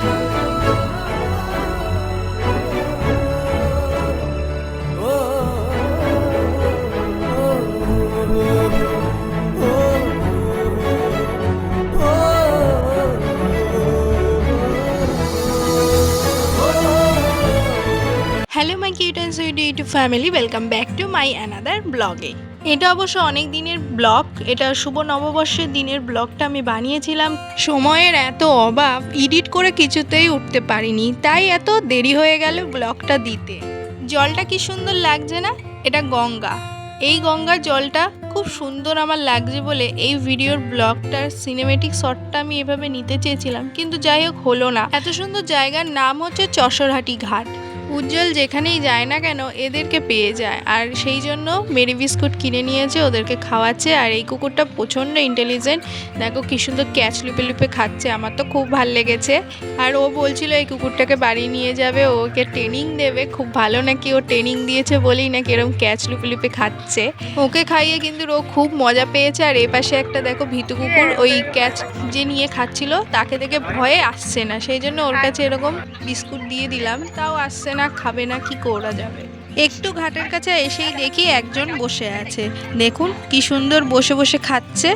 Hello my cute and sweet YouTube family, welcome back to my another ব্লগে। এটা অবশ্য অনেক দিনের ব্লগ, এটা শুভ নববর্ষের দিনের ব্লগটা আমি বানিয়েছিলাম। সময়ের এত অভাব, এডিট করে কিছুতেই উঠতে পারিনি, তাই এত দেরি হয়ে গেল ব্লগটা দিতে। জলটা কি সুন্দর লাগছে না? এটা গঙ্গা। এই গঙ্গার জলটা খুব সুন্দর আমার লাগছে বলে এই ভিডিওর ব্লগটার সিনেমেটিক শটটা আমি এভাবে নিতে চেয়েছিলাম, কিন্তু যাই হোক হলো না। এত সুন্দর জায়গার নাম হচ্ছে চশরহাটি ঘাট। উজ্জ্বল যেখানেই যায় না কেন এদেরকে পেয়ে যায়, আর সেই জন্য মেরি বিস্কুট কিনে নিয়েছে, ওদেরকে খাওয়াচ্ছে। আর এই কুকুরটা প্রচণ্ড ইন্টেলিজেন্ট, দেখো কি সুন্দর ক্যাচ লুপে লুপে খাচ্ছে, আমার তো খুব ভাল লেগেছে। আর ও বলছিল এই কুকুরটাকে বাড়ি নিয়ে যাবে, ওকে ট্রেনিং দেবে, খুব ভালো নাকি ও ট্রেনিং দিয়েছে বলেই নাকি এরকম ক্যাচ লুপে লুপে খাচ্ছে। ওকে খাইয়ে কিন্তু ও খুব মজা পেয়েছে। আর এই পাশে একটা দেখো ভীতু কুকুর ওই ক্যাচ যে নিয়ে খাচ্ছিল তাকে দেখে ভয়ে আসছে না, সেই জন্য ওর কাছে এরকম বিস্কুট দিয়ে দিলাম, তাও আসছে না, খাবে না, কি করা যাবে। একটু ঘাটের কাছে এসেই দেখি একজন বসে আছে, দেখুন কি সুন্দর বসে বসে খাচ্ছে।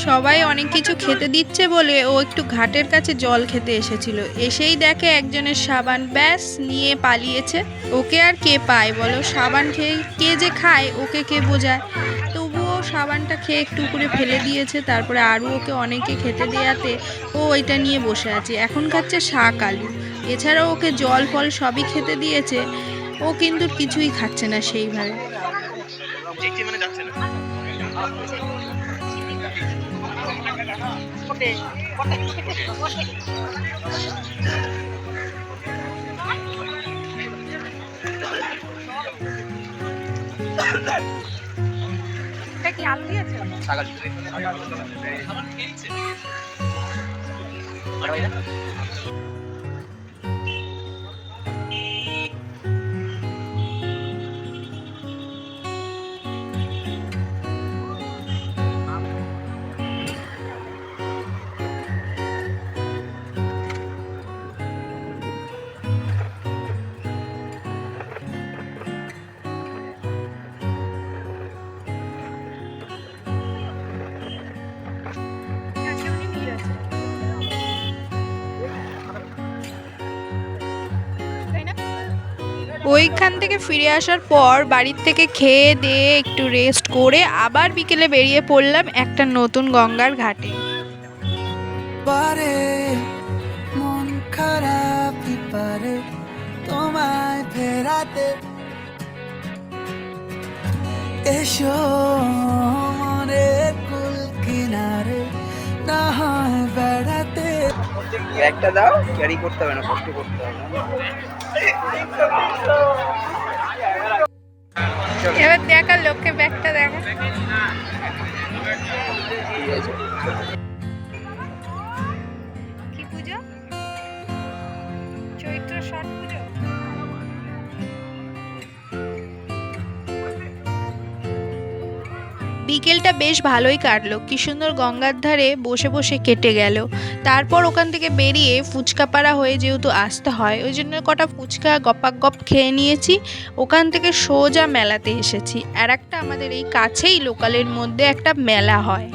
সবাই অনেক কিছু খেতে দিচ্ছে বলে ও একটু ঘাটের কাছে জল খেতে এসেছিল, এসেই দেখে একজনের সাবান, ব্যাস নিয়ে পালিয়েছে। ওকে আর কে পায় বলো, সাবান খেয়ে কে যে খায় ওকে কে বোঝায়। তবুও সাবানটা খেয়ে একটু করে ফেলে দিয়েছে, তারপরে আরও ওকে অনেকে খেতে দেয়াতে ও ওইটা নিয়ে বসে আছে, এখন খাচ্ছে শাক আলু। এছাড়াও ওকে জল ফল সবই খেতে দিয়েছে, ও কিন্তু কিছুই খাচ্ছে না সেইভাবে। কি আলু দিয়েছে? ওইখান থেকে ফিরে আসার পর বাড়ির থেকে খেয়ে দিয়ে একটু রেস্ট করে আবার বিকেলে বেরিয়ে পড়লাম একটা নতুন গঙ্গার ঘাটে। পারে মন খারাপ পারে তোমায় ফেরাতে, এসো মনের কুল কিনারে না হয় বেড়াতে। ব্যাগটা দাও, ক্যারি করতে হবে না, কষ্ট করতে হবে না। এবার দেখা লোককে ব্যাগটা দেখা। কি পুজো? চৈত্র ষট পুজো। বিকেলটা বেশ ভালোই কাটলো, কি সুন্দর গঙ্গার ধারে বসে বসে কেটে গেল। তারপর ওখান থেকে বেরিয়ে ফুচকাপাড়া হয়ে যেহেতু আসতে হয়, ওই জন্য কটা ফুচকা গপাগপ খেয়ে নিয়েছি। ওখান থেকে সোজা মেলাতে এসেছি। আর একটা আমাদের এই কাছেই লোকালের মধ্যে একটা মেলা হয়।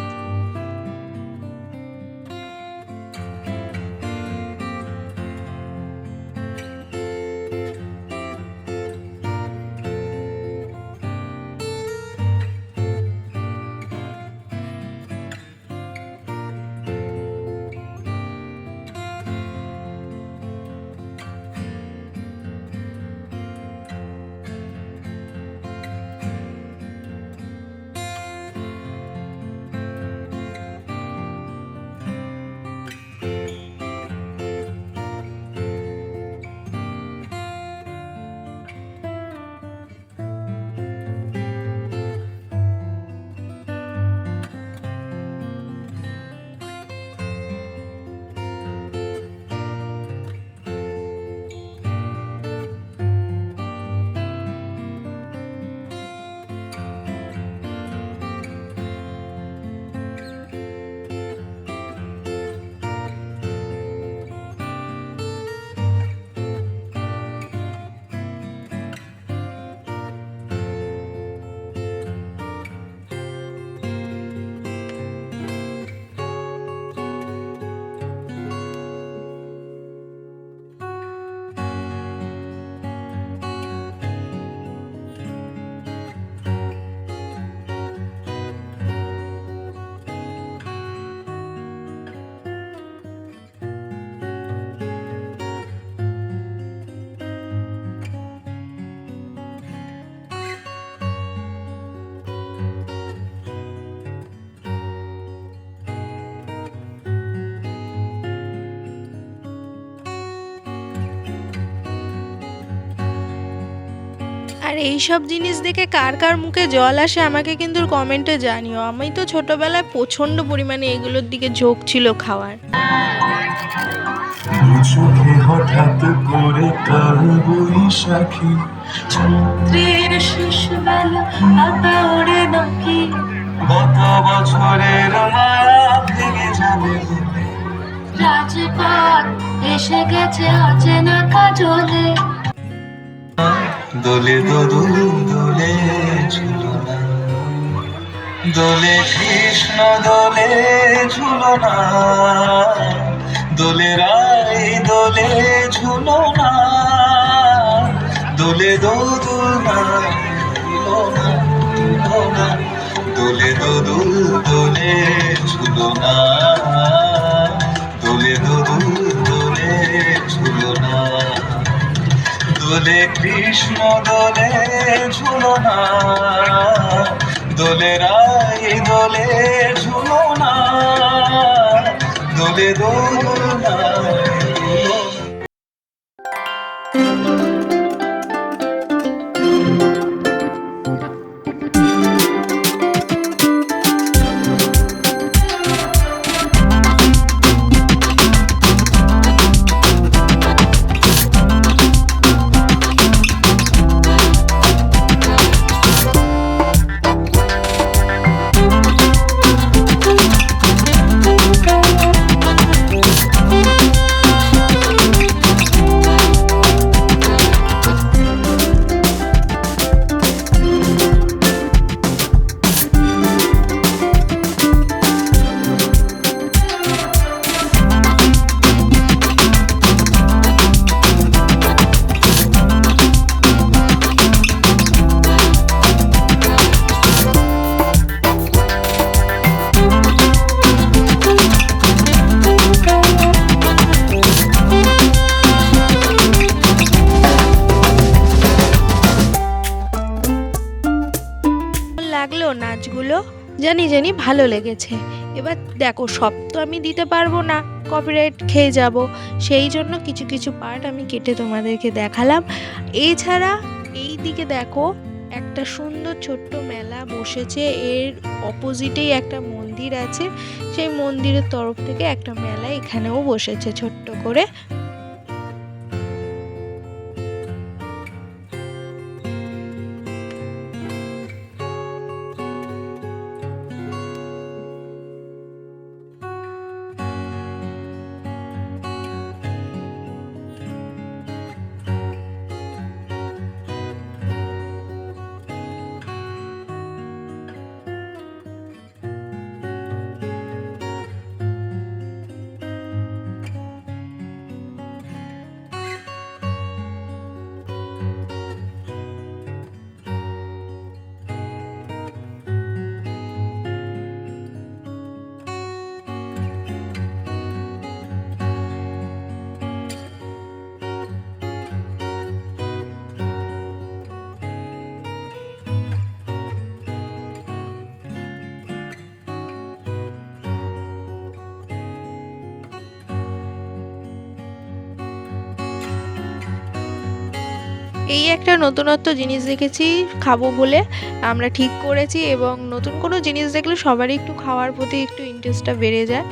আর এই সব জিনিস দেখে কার কার মুখে জল আসে আমাকে কিন্তু কমেন্টে জানিও। আমি তো ছোটবেলায় প্রচণ্ড পরিমাণে এগুলোর দিকে ঝোঁক ছিল খাওয়ার। চোখে হঠাৎ করে কাল বৈশাখী চন্দ্রের শিশুবেলা আতা ওড়ে নাকি গত বছরের মায়া ভেঙে যাবে রাজপথ এসে গেছে অচেনা কাজলে। দোলে দোদুল দোলে ঝুলনা দোলে কৃষ্ণ দোলে ঝুলনা দোলে রাই দোলে ঝুলনা দোলে দোদুলনা ঝুলনা ঝুলনা দোলে দোদুল দোলে ঝুলনা দোলে দোদুল দোলে ঝুলনা দোলে কৃষ্ণ দোলে ঝুলনা দোলে রাই দোলে ঝুলনা দোলে দোলনা লাগলো নাচগুলো? জানি ভালো লেগেছে। এবার দেখো সব তো আমি দিতে পারবো না, কপিরাইট খেয়ে যাব, সেই জন্য কিছু কিছু পার্ট আমি কেটে তোমাদেরকে দেখালাম। এছাড়া এই দিকে দেখো একটা সুন্দর ছোট্ট মেলা বসেছে, এর অপোজিটেই একটা মন্দির আছে, সেই মন্দিরের তরফ থেকে একটা মেলা এখানেও বসেছে ছোট্ট করে। এই একটা নতুনত্ব জিনিস দেখেছি খাবো বলে আমরা ঠিক করেছি, এবং নতুন কোনো জিনিস দেখলে সবারই একটু খাওয়ার প্রতি একটু ইন্টারেস্টটা বেড়ে যায়।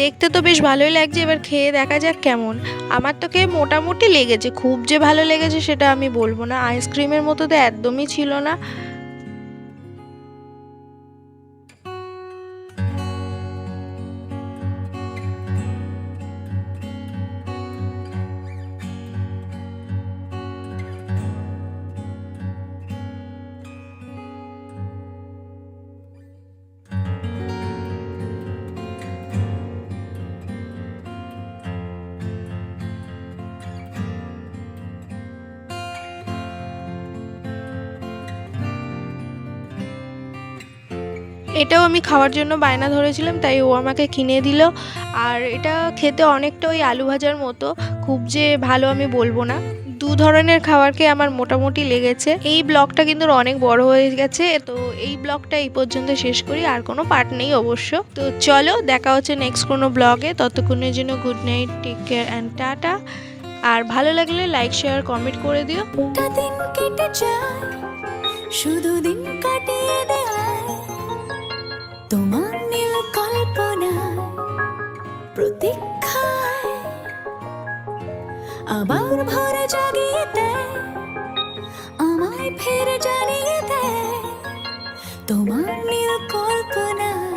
দেখতে তো বেশ ভালোই লাগছে, এবার খেয়ে দেখা যাক কেমন। আমার তো খেয়ে মোটামুটি লেগেছে, খুব যে ভালো লেগেছে সেটা আমি বলবো না, আইসক্রিমের মতো তো একদমই ছিল না। এটাও আমি খাওয়ার জন্য বায়না ধরেছিলাম, তাই ও আমাকে কিনে দিল। আর এটা খেতে অনেকটা ওই আলু ভাজার মতো, খুব যে ভালো আমি বলবো না। দু ধরনের খাবারকে আমার মোটামুটি লেগেছে। এই ব্লগটা কিন্তু অনেক বড় হয়ে গেছে, তো এই ব্লগটা এই পর্যন্ত শেষ করি, আর কোনো পার্ট নেই অবশ্য। তো চলো দেখা হচ্ছে নেক্সট কোনো ব্লগে, ততক্ষণের জন্য good night, take care and tata. আর ভালো লাগলে লাইক শেয়ার কমেন্ট করে দিও। একটা দিন কেটে যায়, শুধু দিন কাটিয়ে দেয় তোমার নীল কল্পনায়, প্রতীক্ষায় আবার ভরে জাগিয়ে দেয়, আমায় ফের জানিয়ে দেয় তোমার নীল কল্পনায়।